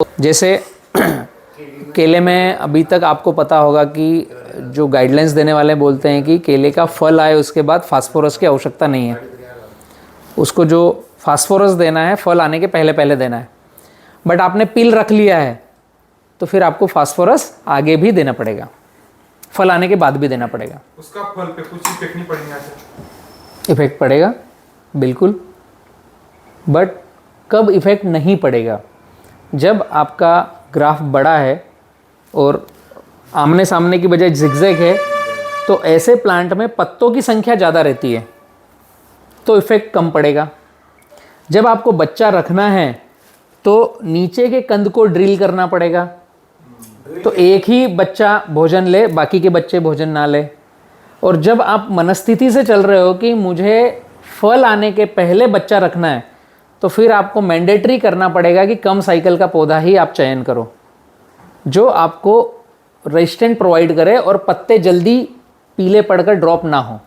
जैसे केले में अभी तक आपको पता होगा कि जो गाइडलाइंस देने वाले बोलते हैं कि केले का फल आए उसके बाद फास्फोरस की आवश्यकता नहीं है, उसको जो फास्फोरस देना है फल आने के पहले पहले देना है। बट आपने पील रख लिया है तो फिर आपको फास्फोरस आगे भी देना पड़ेगा, फल आने के बाद भी देना पड़ेगा। उसका फल पे कुछ इफेक्ट नहीं पड़ेगा? इफेक्ट पड़ेगा बिल्कुल, बट कब इफेक्ट नहीं पड़ेगा? जब आपका ग्राफ बड़ा है और आमने सामने की बजाय जिगजैग है, तो ऐसे प्लांट में पत्तों की संख्या ज़्यादा रहती है तो इफेक्ट कम पड़ेगा। जब आपको बच्चा रखना है तो नीचे के कंद को ड्रिल करना पड़ेगा, तो एक ही बच्चा भोजन ले, बाकी के बच्चे भोजन ना ले। और जब आप मनस्थिति से चल रहे हो कि मुझे फल आने के पहले बच्चा रखना है, तो फिर आपको मैंडेटरी करना पड़ेगा कि कम साइकिल का पौधा ही आप चयन करो, जो आपको रेजिस्टेंट प्रोवाइड करे और पत्ते जल्दी पीले पड़कर ड्रॉप ना हो।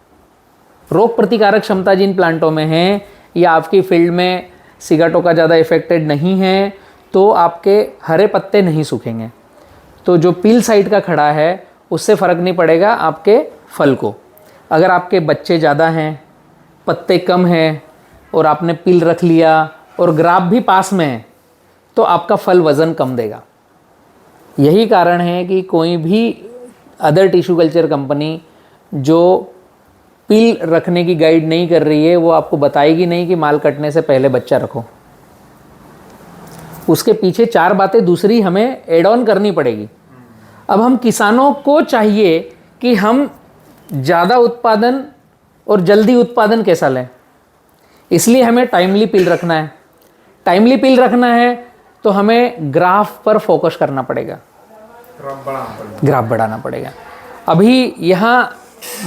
रोग प्रतिकारक क्षमता जिन प्लांटों में है या आपकी फील्ड में सिगाटोका ज़्यादा इफेक्टेड नहीं है, तो आपके हरे पत्ते नहीं सूखेंगे। तो जो पील साइड का खड़ा है उससे फ़र्क नहीं पड़ेगा आपके फल को। अगर आपके बच्चे ज़्यादा हैं, पत्ते कम हैं और आपने पील रख लिया और ग्राफ भी पास में है, तो आपका फल वज़न कम देगा। यही कारण है कि कोई भी अदर टिश्यू कल्चर कंपनी जो पील रखने की गाइड नहीं कर रही है, वो आपको बताएगी नहीं कि माल कटने से पहले बच्चा रखो। उसके पीछे 4 बातें दूसरी हमें एड ऑन करनी पड़ेगी। अब हम किसानों को चाहिए कि हम ज़्यादा उत्पादन और जल्दी उत्पादन कैसा लें, इसलिए हमें टाइमली पील रखना है। टाइमली पील रखना है तो हमें ग्राफ पर फोकस करना पड़ेगा, ग्राफ बढ़ाना पड़ेगा। अभी यहाँ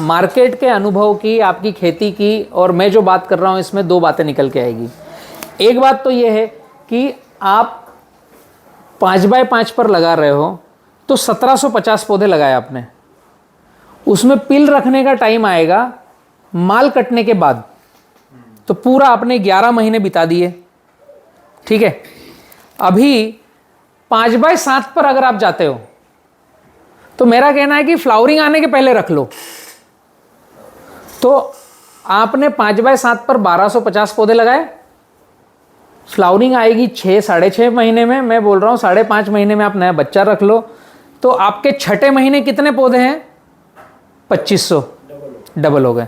मार्केट के अनुभव की, आपकी खेती की और मैं जो बात कर रहा हूँ, इसमें 2 बातें निकल के आएगी। एक बात तो ये है कि आप 5x5 पर लगा रहे हो तो 1750 पौधे लगाए आपने, उसमें पिल रखने का टाइम आएगा माल कटने के बाद, तो पूरा आपने 11 महीने बिता दिए। ठीक है, अभी 5x7 पर अगर आप जाते हो तो मेरा कहना है कि फ्लावरिंग आने के पहले रख लो। तो आपने 5x7 पर 1250 पौधे लगाए, फ्लावरिंग आएगी 6-6.5 महीने में, मैं बोल रहा हूँ 5.5 महीने में आप नया बच्चा रख लो, तो आपके छठे महीने कितने पौधे हैं? 2500, डबल हो गए।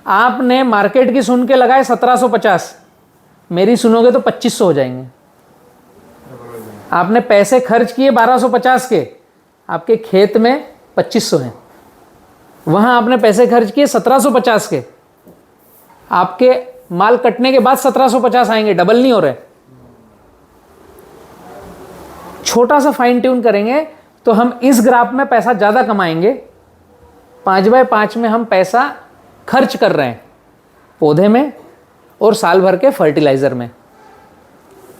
आपने मार्केट की सुन के लगाए 1750, मेरी सुनोगे तो 2500 हो जाएंगे। आपने पैसे खर्च किए 1250 के, आपके खेत में 2500 हैं। वहां आपने पैसे खर्च किए 1750 के, आपके माल कटने के बाद 1750 आएंगे, डबल नहीं हो रहे। छोटा सा फाइन ट्यून करेंगे तो हम इस ग्राफ में पैसा ज्यादा कमाएंगे। 5x5 में हम पैसा खर्च कर रहे हैं पौधे में और साल भर के फर्टिलाइजर में,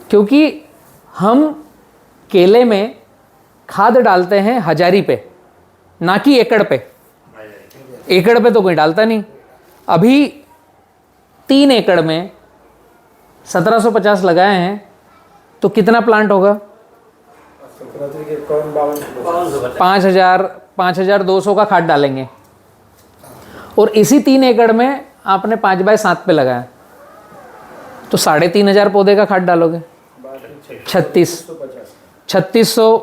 क्योंकि हम केले में खाद डालते हैं हजारी पे, ना कि एकड़ पे। एकड़ पे तो कोई डालता नहीं। अभी 3 एकड़ में 1750 लगाए हैं तो कितना प्लांट होगा? 5200 का खाद डालेंगे। और इसी 3 एकड़ में आपने 5x7 पे लगाया तो 3500 पौधे का खाद डालोगे। 3600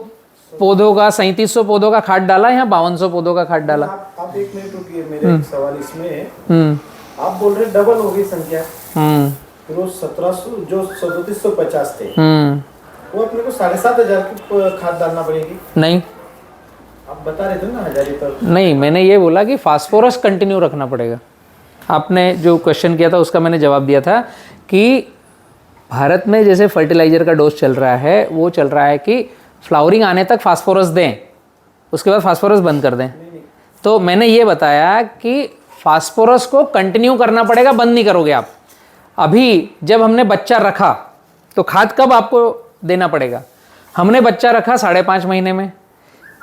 पौधों का, 3700 पौधों का खाद डाला या 5200 पौधों का खाद डाला? आप 1 मिनट रुकिए, मेरे एक सवाल इसमें आप बोल रहे डबल हो गई संख्या। फिर वो 1700 जो 3750 थे, वो अपने को 7500 की खाद डालना पड़ेगी? नहीं, आप बता रहे थे ना हजारी पर। नहीं, मैंने ये बोला कि फास्फोरस कंटिन्यू रखना पड़ेगा। आपने जो क्वेश्चन किया था उसका मैंने जवाब दिया था कि भारत में जैसे फर्टिलाइजर का डोज चल रहा है, वो चल रहा है कि फ्लावरिंग आने तक फास्फोरस दें, उसके बाद फास्फोरस बंद कर दें। तो मैंने ये बताया कि फास्फोरस को कंटिन्यू करना पड़ेगा, बंद नहीं करोगे आप। अभी जब हमने बच्चा रखा तो खाद कब आपको देना पड़ेगा? हमने बच्चा रखा 5.5 महीने में,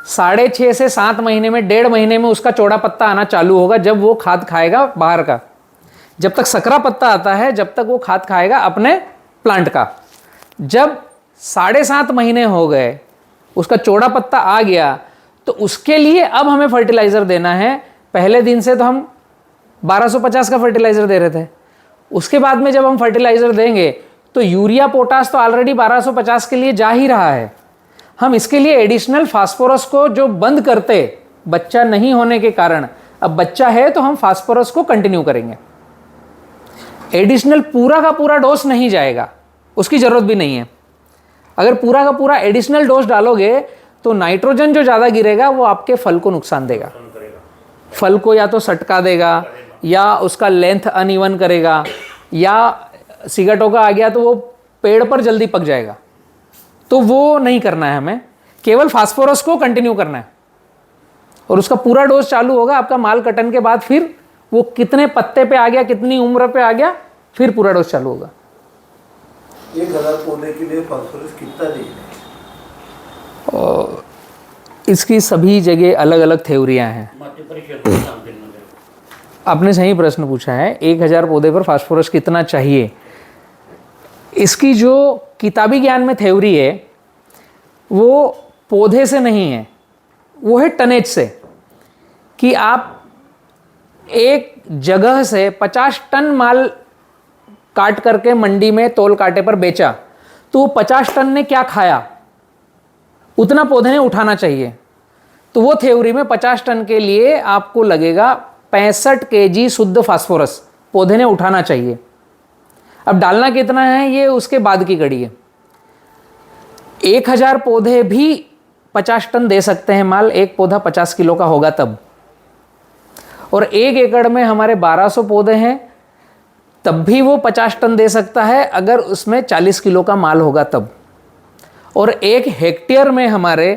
6.5 से 7 महीने में, 1.5 महीने में उसका चौड़ा पत्ता आना चालू होगा, जब वो खाद खाएगा बाहर का। जब तक सकरा पत्ता आता है, जब तक वो खाद खाएगा अपने प्लांट का। जब 7.5 महीने हो गए, उसका चौड़ा पत्ता आ गया, तो उसके लिए अब हमें फर्टिलाइज़र देना है। पहले दिन से तो हम 1250 का फर्टिलाइज़र दे रहे थे, उसके बाद में जब हम फर्टिलाइज़र देंगे तो यूरिया पोटास तो ऑलरेडी 1250 के लिए जा ही रहा है। हम इसके लिए एडिशनल फास्फोरस को जो बंद करते बच्चा नहीं होने के कारण, अब बच्चा है तो हम फास्फोरस को कंटिन्यू करेंगे। एडिशनल पूरा का पूरा डोज नहीं जाएगा, उसकी ज़रूरत भी नहीं है। अगर पूरा का पूरा एडिशनल डोज डालोगे तो नाइट्रोजन जो ज़्यादा गिरेगा वो आपके फल को नुकसान देगा। फल को या तो सटका देगा, या उसका लेंथ अनइवन करेगा, या सिगटों का आ गया तो वो पेड़ पर जल्दी पक जाएगा। तो वो नहीं करना है हमें, केवल फास्फोरस को कंटिन्यू करना है। और उसका पूरा डोज चालू होगा आपका माल कटन के बाद, फिर वो कितने पत्ते पे आ गया, कितनी उम्र पे आ गया, फिर पूरा डोज चालू होगा। 1000 पौधे के लिए फास्फोरस कितना देना है? इसकी सभी जगह अलग अलग थ्योरियाँ हैं। आपने सही प्रश्न पूछा है, 1000 पौधे पर फास्फोरस कितना चाहिए। इसकी जो किताबी ज्ञान में थ्योरी है वो पौधे से नहीं है, वो है टनेज से, कि आप एक जगह से 50 टन माल काट करके मंडी में तौल कांटे पर बेचा, तो वो 50 टन ने क्या खाया उतना पौधे ने उठाना चाहिए। तो वो थ्योरी में 50 टन के लिए आपको लगेगा 65 kg शुद्ध फास्फोरस पौधे ने उठाना चाहिए। अब डालना कितना है ये उसके बाद की कड़ी है। 1000 पौधे भी 50 टन दे सकते हैं माल, एक पौधा 50 किलो का होगा तब। और 1 एकड़ में हमारे 1200 पौधे हैं, तब भी वो 50 टन दे सकता है अगर उसमें 40 किलो का माल होगा तब। और 1 हेक्टेयर में हमारे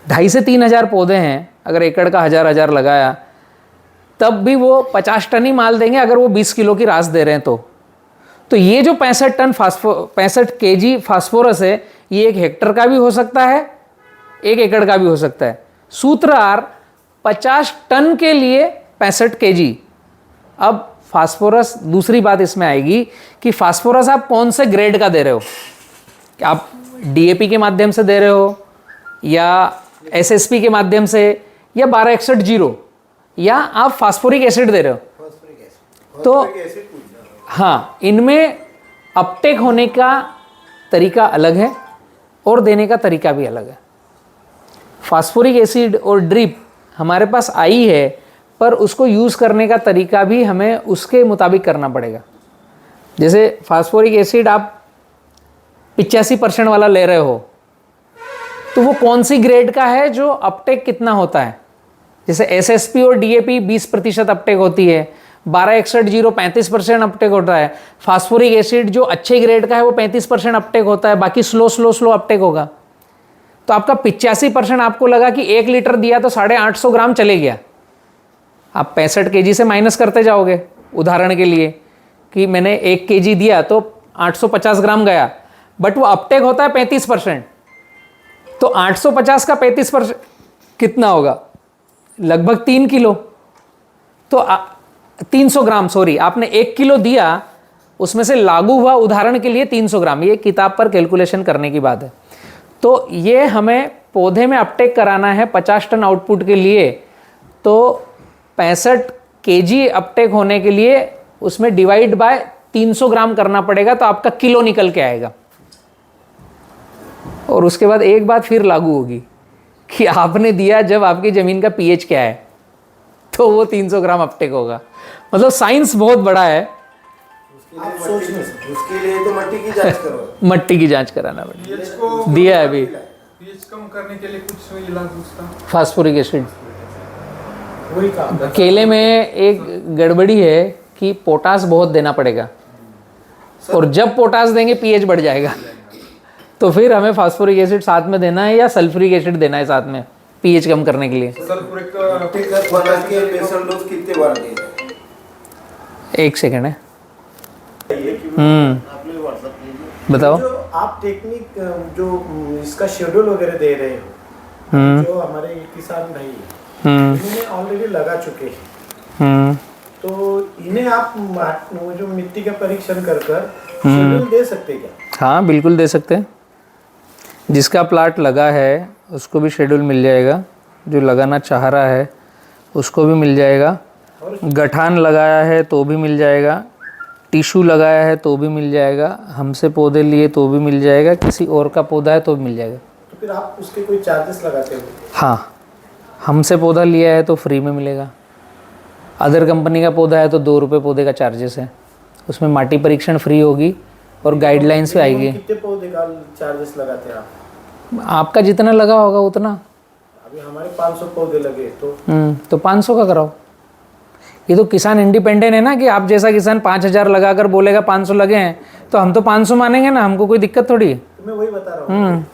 2,500 से 3,000 पौधे हैं, अगर एकड़ का 1000 लगाया तब भी वो 50 टन ही माल देंगे अगर वो 20 किलो की रास दे रहे हैं तो ये जो 65 kg फास्फोरस है, ये 1 हेक्टर का भी हो सकता है, 1 एकड़ का भी हो सकता है। सूत्र आर 50 टन के लिए 65 kg। अब फास्फोरस, दूसरी बात इसमें आएगी कि फास्फोरस आप कौन से ग्रेड का दे रहे हो, कि आप डीएपी के माध्यम से दे रहे हो, या एसएसपी के माध्यम से, या 1261-0, या आप फास्फोरिक एसिड दे रहे हो। तो हाँ, इनमें अपटेक होने का तरीका अलग है और देने का तरीका भी अलग है। फास्फोरिक एसिड और ड्रिप हमारे पास आई है, पर उसको यूज़ करने का तरीका भी हमें उसके मुताबिक करना पड़ेगा। जैसे फास्फोरिक एसिड आप 85% वाला ले रहे हो, तो वो कौन सी ग्रेड का है, जो अपटेक कितना होता है। जैसे एसएसपी और डीएपी 20% अपटेक होती है, 1261-0 35% अपटेक होता है। फास्फोरिक एसिड जो अच्छे ग्रेड का है वो 35% अपटेक होता है, बाकी स्लो अपटेक होगा। तो आपका 85% आपको लगा कि 1 लीटर दिया तो 850 ग्राम चले गया, आप 65 kg से माइनस करते जाओगे। उदाहरण के लिए कि मैंने 1 kg दिया तो 850 ग्राम गया, बट वो अपटेक होता है 35%। तो 850 का 35% कितना होगा, लगभग 3 किलो। तो 300 ग्राम, सॉरी, आपने 1 किलो दिया, उसमें से लागू हुआ उदाहरण के लिए 300 ग्राम। ये किताब पर कैलकुलेशन करने की बात है। तो ये हमें पौधे में अपटेक कराना है 50 टन आउटपुट के लिए, तो 65 kg अपटेक होने के लिए उसमें डिवाइड बाय 300 ग्राम करना पड़ेगा, तो आपका किलो निकल के आएगा। और उसके बाद एक बात फिर लागू होगी कि आपने दिया जब आपकी ज़मीन का पीएच क्या है, तो वो 300 ग्राम अपटेक होगा। मतलब साइंस बहुत बड़ा है। आप सोच नहीं सकते, उसके लिए तो मट्टी की जांच करो। मट्टी की जांच कराना पड़ेगा। पीएच को दिया है अभी, पीएच कम करने के लिए कुछ इलाज उसका फास्फोरिक एसिड। वही काम केले में एक गड़बड़ी है कि पोटास बहुत देना पड़ेगा, और जब पोटास देंगे पीएच बढ़ जाएगा। तो फिर हमें फास्फोरिक एसिड साथ में देना है या सल्फ्यूरिक एसिड देना है साथ में, पीएच कम करने के लिए। सल्फ्यूरिक बना के बेसल डोज कितने बार देना है? 1 सेकंड है। आपने व्हाट्सएप बताओ। जो आप टेक्निक जो इसका शेड्यूल वगैरह दे रहे हो, जो हमारे किसान भाई इन्हें ऑलरेडी लगा चुके हैं, तो इन्हें आप वो जो मिट्टी का परीक्षण कर शेड्यूल दे सकते क्या? हाँ बिल्कुल दे सकते हैं। जिसका प्लाट लगा है उसको भी शेड्यूल मिल जाएगा, जो लगाना चाह रहा है उसको भी मिल जाएगा, गठान लगाया है तो भी मिल जाएगा, टिशू लगाया है तो भी मिल जाएगा, हमसे पौधे लिए तो भी मिल जाएगा, किसी और का पौधा है तो भी मिल जाएगा। तो फिर आप उसके कोई चार्जेस लगाते हो? हाँ, हमसे पौधा लिया है तो फ्री में मिलेगा। अदर कंपनी का पौधा है तो 2 रुपये पौधे का चार्जेस है, उसमें माटी परीक्षण फ्री होगी और गाइडलाइंस भी आएगी। कितने पौधे का चार्जेस लगाते हैं आप? आपका जितना लगा होगा उतना। अभी हमारे 500 पौधे लगे तो 500 का कराओ। ये तो किसान इंडिपेंडेंट है ना, कि आप जैसा किसान 5000 लगाकर बोलेगा 500 लगे हैं तो हम तो 500 मानेंगे ना, हमको कोई दिक्कत थोड़ी है। तो मैं वही बता रहा हूँ,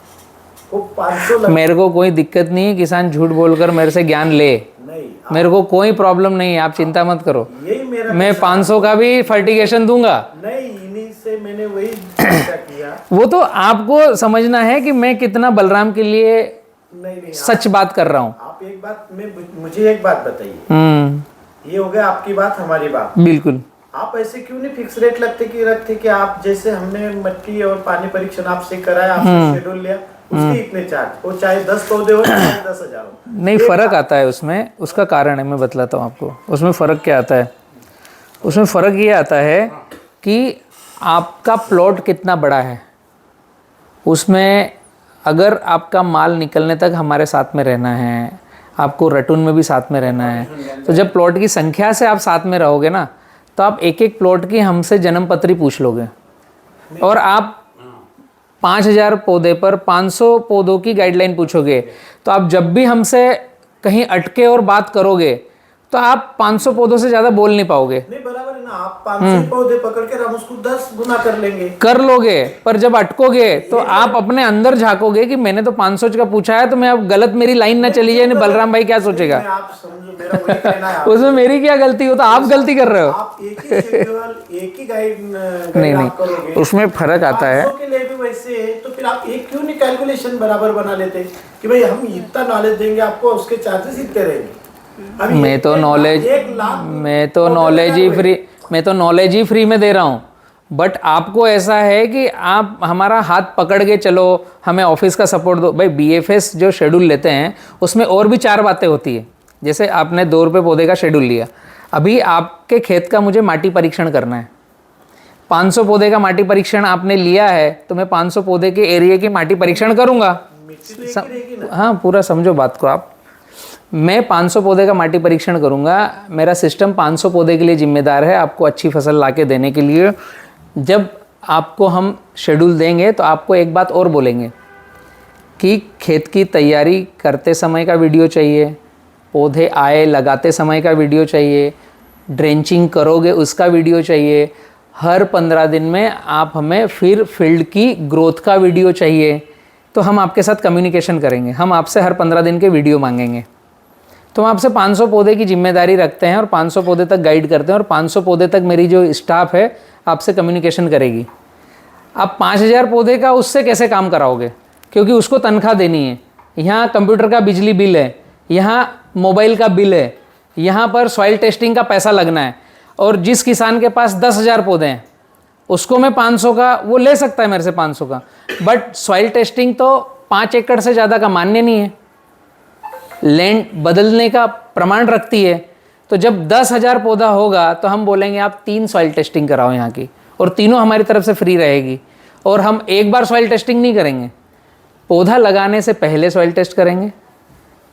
वो 500 लगे। मेरे को कोई दिक्कत नहीं है किसान झूठ बोलकर मेरे से ज्ञान ले, नहीं, मेरे को कोई प्रॉब्लम नहीं है, आप चिंता मत करो। यही मेरा मैं 500 का भी फर्टिगेशन दूंगा। नहीं, इन्हीं से मैंने वही चर्चा किया। वो तो आपको समझना है कि मैं कितना बलराम के लिए नहीं, सच बात कर रहा हूँ। आप एक बात मुझे एक बात बताइए, ये हो गया आपकी बात हमारी बात। बिल्कुल। आप ऐसे क्यों नहीं फिक्स रेट रखते कि आप जैसे हमने मट्टी और पानी परीक्षण आपसे कराया, आपसे शेड्यूल लिया, उसके इतने चार्ज, वो चाहे 10 पौधे हो चाहे 10,000 हो। नहीं, फ़र्क आता है उसमें, उसका कारण है, मैं बतलाता हूँ आपको। उसमें फ़र्क क्या आता है? उसमें फ़र्क ये आता है कि आपका प्लॉट कितना बड़ा है। उसमें अगर आपका माल निकलने तक हमारे साथ में रहना है, आपको रटून में भी साथ में रहना है, तो जब प्लॉट की संख्या से आप साथ में रहोगे ना, तो आप एक एक प्लॉट की हमसे जन्मपत्री पूछ लोगे और आप 5000 पौधे पर 500 पौधों की गाइडलाइन पूछोगे। तो आप जब भी हमसे कहीं अटके और बात करोगे तो आप 500 पौधों से ज़्यादा बोल नहीं पाओगे। नहीं, बराबर है ना, आप 500 पौधे पकड़ के हम उसको 10 गुना कर लेंगे, कर लोगे, पर जब अटकोगे तो आप अपने अंदर झांकोगे कि मैंने तो 500 का पूछा है, तो मैं अब गलत मेरी लाइन ना चली जाए, नहीं बलराम भाई क्या सोचेगा। आप समझो मेरा वही कहना है। उसमें मेरी क्या गलती हो? तो आप गलती कर रहे हो। आप एक ही शेड्यूल, एक ही गाइड नहीं, आप करोगे, उसमें फर्क आता है। 500 के लिए भी वैसे है, तो फिर आप एक क्यों नहीं कैलकुलेशन बराबर बना लेते कि भाई हम इतना नॉलेज देंगे आपको, उसके चार्जेस इतने रहेंगे। मैं तो नॉलेज ही फ्री में दे रहा हूँ। बट आपको ऐसा है कि आप हमारा हाथ पकड़ के चलो, हमें ऑफिस का सपोर्ट दो। भाई BFS जो शेड्यूल लेते हैं उसमें और भी 4 बातें होती है। जैसे आपने 2 रुपये पौधे का शेड्यूल लिया, अभी आपके खेत का मुझे माटी परीक्षण करना है, 500 पौधे का माटी परीक्षण आपने लिया है, तो मैं 500 पौधे के एरिया की माटी परीक्षण करूँगा। हाँ, पूरा समझो बात को आप। मैं 500 पौधे का माटी परीक्षण करूंगा, मेरा सिस्टम 500 पौधे के लिए जिम्मेदार है आपको अच्छी फसल लाके देने के लिए। जब आपको हम शेड्यूल देंगे तो आपको एक बात और बोलेंगे कि खेत की तैयारी करते समय का वीडियो चाहिए, पौधे आए लगाते समय का वीडियो चाहिए, ड्रेंचिंग करोगे उसका वीडियो चाहिए, हर 15 दिन में आप हमें फिर फील्ड की ग्रोथ का वीडियो चाहिए। तो हम आपके साथ कम्युनिकेशन करेंगे, हम आपसे हर 15 दिन के वीडियो मांगेंगे। तो हम आपसे 500 पौधे की जिम्मेदारी रखते हैं और 500 पौधे तक गाइड करते हैं, और 500 पौधे तक मेरी जो स्टाफ है आपसे कम्युनिकेशन करेगी। आप 5000 पौधे का उससे कैसे काम कराओगे? क्योंकि उसको तनख्वाह देनी है, यहाँ कंप्यूटर का बिजली बिल है, यहाँ मोबाइल का बिल है, यहाँ पर सॉइल टेस्टिंग का पैसा लगना है। और जिस किसान के पास 10,000 पौधे हैं उसको मैं 500 का, वो ले सकता है मेरे से 500 का, बट सॉइल टेस्टिंग तो 5 एकड़ से ज़्यादा का मान्य नहीं है, लैंड बदलने का प्रमाण रखती है। तो जब 10,000 पौधा होगा तो हम बोलेंगे आप 3 सॉइल टेस्टिंग कराओ यहाँ की, और तीनों हमारी तरफ से फ्री रहेगी। और हम एक बार सॉइल टेस्टिंग नहीं करेंगे, पौधा लगाने से पहले सॉइल टेस्ट करेंगे,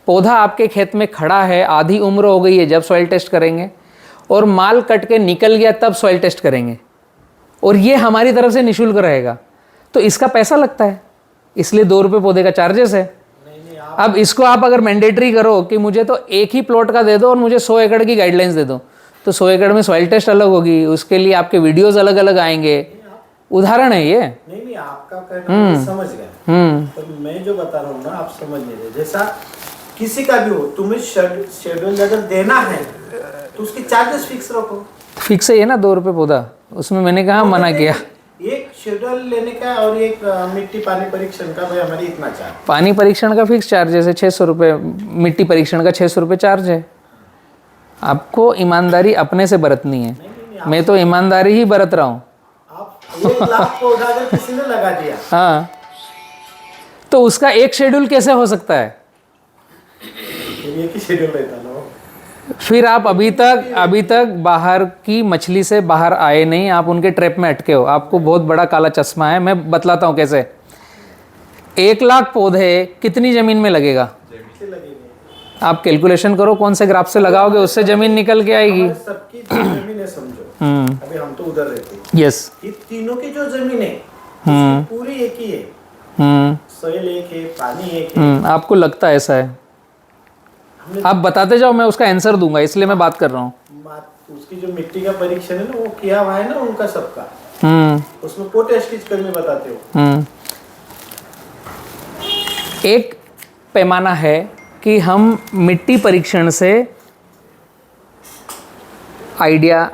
पौधा आपके खेत में खड़ा है, आधी उम्र हो गई है जब सॉइल टेस्ट करेंगे, और माल कट के निकल गया तब सॉइल टेस्ट करेंगे। और ये हमारी तरफ से निःशुल्क रहेगा। तो इसका पैसा लगता है, इसलिए 2 रुपये पौधे का चार्जेस है। अब इसको आप अगर मैंडेटरी करो कि मुझे तो एक ही प्लॉट का दे दो और मुझे 100 एकड़ की गाइडलाइंस दे दो, तो 100 एकड़ में सॉइल टेस्ट अलग होगी, उसके लिए आपके वीडियोस अलग अलग आएंगे। उदाहरण है ये। नहीं, आपका कहना मैं समझ गया, तो मैं जो बता रहा हूँ ना आप समझ नहीं रहे। जैसा किसी का भी हो, तुम्हें शेड्यूल अगर देना है तो उसके चार्जेस फिक्स रखो। फिक्स है ये ना 2 रुपये पौधा, उसमें मैंने कहा मना किया। एक शेड्यूल लेने का और एक मिट्टी पानी परीक्षण का भाई हमारी इतना चार्ज। पानी परीक्षण का फिक्स चार्जेस है 600 रुपये, मिट्टी परीक्षण का 600 रुपये चार्ज है। आपको ईमानदारी अपने से बरतनी है, मैं तो ईमानदारी ही बरत रहा हूँ। 1 लाख पौधा अगर किसी ने लगा दिया, हाँ, तो उसका एक शेड्यूल कैसे हो सकता है? ये की शेड्यूल रहता ना वो। फिर आप अभी तक बाहर की मछली से बाहर आए नहीं, आप उनके ट्रैप में अटके हो। आपको बहुत बड़ा काला चश्मा है। मैं बतलाता हूँ कैसे। 1 लाख पौधे कितनी जमीन में लगेगा? आप कैलकुलेशन करो, कौन से ग्राफ से लगाओगे उससे जमीन निकल के आएगी। सबकी जो जमीन है समझो, अभी हम तो उधर रहते हैं, यस, ये तीनों की जो जमीन है उसकी पूरी एक ही है, सोइल एक है, पानी एक है। आपको लगता है ऐसा है? आप बताते जाओ, मैं उसका आंसर दूंगा, इसलिए मैं बात कर रहा हूँ। उसकी जो मिट्टी का परीक्षण है ना वो किया हुआ है ना उनका सबका, उसमें पोटैश की कर्मी बताते हो। एक पैमाना है कि हम मिट्टी परीक्षण से आइडिया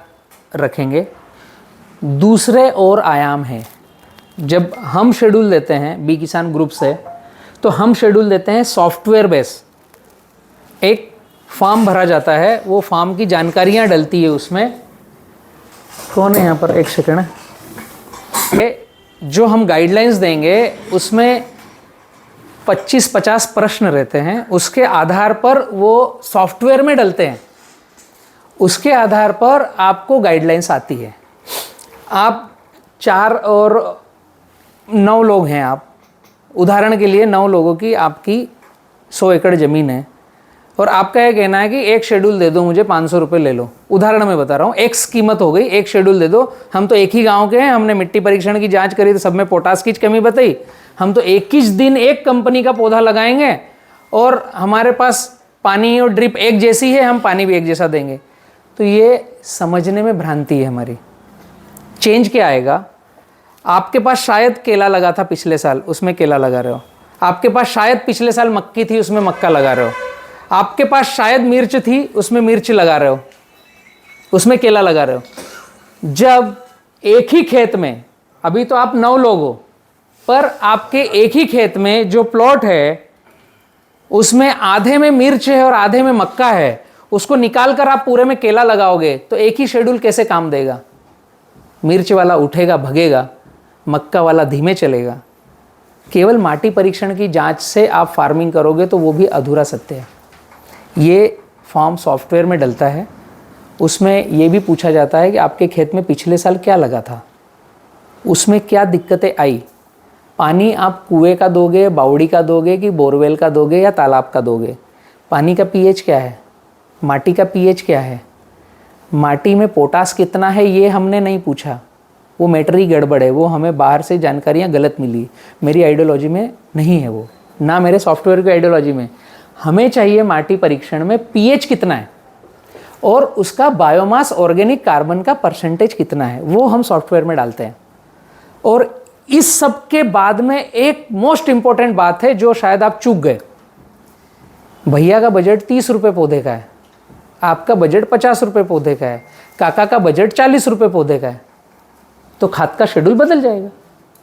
रखेंगे। दूसरे और आयाम है, जब हम शेड्यूल देते हैं बी किसान ग्रुप से, तो हम शेड्यूल देते हैं सॉफ्टवेयर बेस। एक फॉर्म भरा जाता है, वो फॉर्म की जानकारियाँ डलती है उसमें। कौन है यहाँ पर? एक सेकंड है। जो हम गाइडलाइंस देंगे उसमें 25-50 प्रश्न रहते हैं, उसके आधार पर वो सॉफ्टवेयर में डलते हैं, उसके आधार पर आपको गाइडलाइंस आती है। आप 4 और 9 लोग हैं, आप उदाहरण के लिए 9 लोगों की आपकी 100 एकड़ ज़मीन है, और आपका यह कहना है कि एक शेड्यूल दे दो मुझे, 500 रुपये ले लो। उदाहरण में बता रहा हूँ, एक्स कीमत हो गई, एक शेड्यूल दे दो। हम तो एक ही गांव के हैं, हमने मिट्टी परीक्षण की जांच करी तो सब में पोटास की कमी बताई। हम तो 21 दिन एक कंपनी का पौधा लगाएंगे, और हमारे पास पानी और ड्रिप एक जैसी है, हम पानी भी एक जैसा देंगे। तो ये समझने में भ्रांति है हमारी। चेंज क्या आएगा? आपके पास शायद केला लगा था पिछले साल, उसमें केला लगा रहे हो। आपके पास शायद पिछले साल मक्की थी, उसमें मक्का लगा रहे हो। आपके पास शायद मिर्च थी, उसमें मिर्च लगा रहे हो, उसमें केला लगा रहे हो। जब एक ही खेत में, अभी तो आप 9 लोग हो, पर आपके एक ही खेत में जो प्लॉट है उसमें आधे में मिर्च है और आधे में मक्का है, उसको निकाल कर आप पूरे में केला लगाओगे तो एक ही शेड्यूल कैसे काम देगा? मिर्च वाला उठेगा, भगेगा, मक्का वाला धीमे चलेगा। केवल माटी परीक्षण की जांच से आप फार्मिंग करोगे तो वो भी अधूरा सत्य है। ये फॉर्म सॉफ्टवेयर में डलता है, उसमें ये भी पूछा जाता है कि आपके खेत में पिछले साल क्या लगा था, उसमें क्या दिक्कतें आई। पानी आप कुएं का दोगे, बावड़ी का दोगे, कि बोरवेल का दोगे या तालाब का दोगे। पानी का पीएच क्या है, माटी का पीएच क्या है, माटी में पोटास कितना है, ये हमने नहीं पूछा। वो मैटर ही गड़बड़ है, वो हमें बाहर से जानकारियाँ गलत मिली। मेरी आइडियोलॉजी में नहीं है वो, ना मेरे सॉफ्टवेयर की आइडियोलॉजी में। हमें चाहिए माटी परीक्षण में पीएच कितना है और उसका बायोमास ऑर्गेनिक कार्बन का परसेंटेज कितना है, वो हम सॉफ्टवेयर में डालते हैं। और इस सब के बाद में एक मोस्ट इंपॉर्टेंट बात है जो शायद आप चूक गए। भैया का बजट 30 रुपये पौधे का है, आपका बजट 50 रुपये पौधे का है, काका का बजट 40 रुपये पौधे का है, तो खाद का शेड्यूल बदल जाएगा।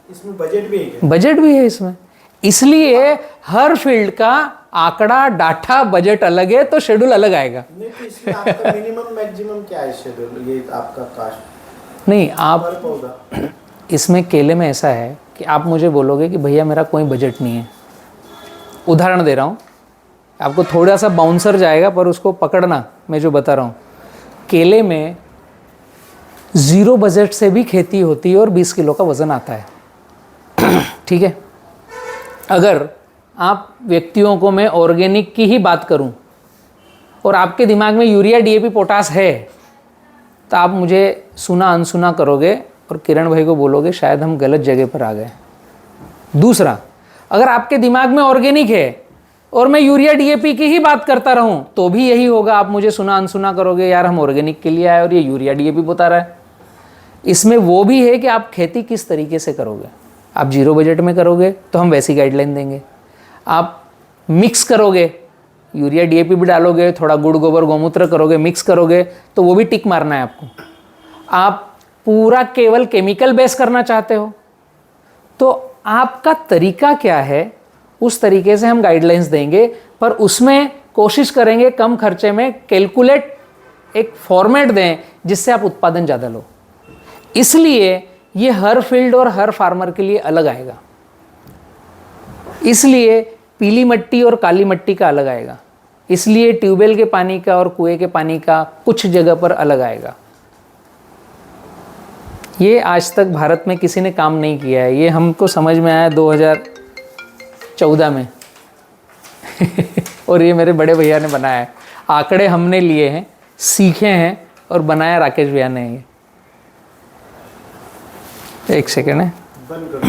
इसमें बजट भी है, बजट भी है इसमें। इसलिए हर फील्ड का आंकड़ा, डाटा, बजट अलग है तो शेड्यूल अलग आएगा। नहीं तो इसमें आपका मिनिमम मैक्सिमम क्या है शेड्यूल, ये आपका कास्ट? नहीं, आप पौधा इसमें केले में ऐसा है कि आप मुझे बोलोगे कि भैया मेरा कोई बजट नहीं है। उदाहरण दे रहा हूँ आपको, थोड़ा सा बाउंसर जाएगा पर उसको पकड़ना, मैं जो बता रहा हूँ। केले में 0 बजट से भी खेती होती है और 20 किलो का वज़न आता है। ठीक है, अगर आप व्यक्तियों को मैं ऑर्गेनिक की ही बात करूं और आपके दिमाग में यूरिया, डीएपी, पोटास है, तो आप मुझे सुना अनसुना करोगे और किरण भाई को बोलोगे शायद हम गलत जगह पर आ गए। दूसरा, अगर आपके दिमाग में ऑर्गेनिक है और मैं यूरिया, डीएपी की ही बात करता रहूं तो भी यही होगा, आप मुझे सुना अनसुना करोगे, यार हम ऑर्गेनिक के लिए आए और ये यूरिया, डीएपी बता रहा है। इसमें वो भी है कि आप खेती किस तरीके से करोगे। आप 0 बजट में करोगे तो हम वैसी गाइडलाइन देंगे। आप मिक्स करोगे, यूरिया, डीएपी भी डालोगे, थोड़ा गुड़, गोबर, गौमूत्र करोगे, मिक्स करोगे, तो वो भी टिक मारना है आपको। आप पूरा केवल केमिकल बेस करना चाहते हो तो आपका तरीका क्या है, उस तरीके से हम गाइडलाइंस देंगे, पर उसमें कोशिश करेंगे कम खर्चे में कैलकुलेट एक फॉर्मेट दें जिससे आप उत्पादन ज़्यादा लो। इसलिए ये हर फील्ड और हर फार्मर के लिए अलग आएगा। इसलिए पीली मिट्टी और काली मिट्टी का अलग आएगा, इसलिए ट्यूबवेल के पानी का और कुएं के पानी का कुछ जगह पर अलग आएगा। ये आज तक भारत में किसी ने काम नहीं किया है, ये हमको समझ में आया 2014 में और ये मेरे बड़े भैया ने बनाया है। आंकड़े हमने लिए हैं, सीखे हैं और बनाया राकेश भैया ने। ये एक सेकेंड है। बंद कर दो।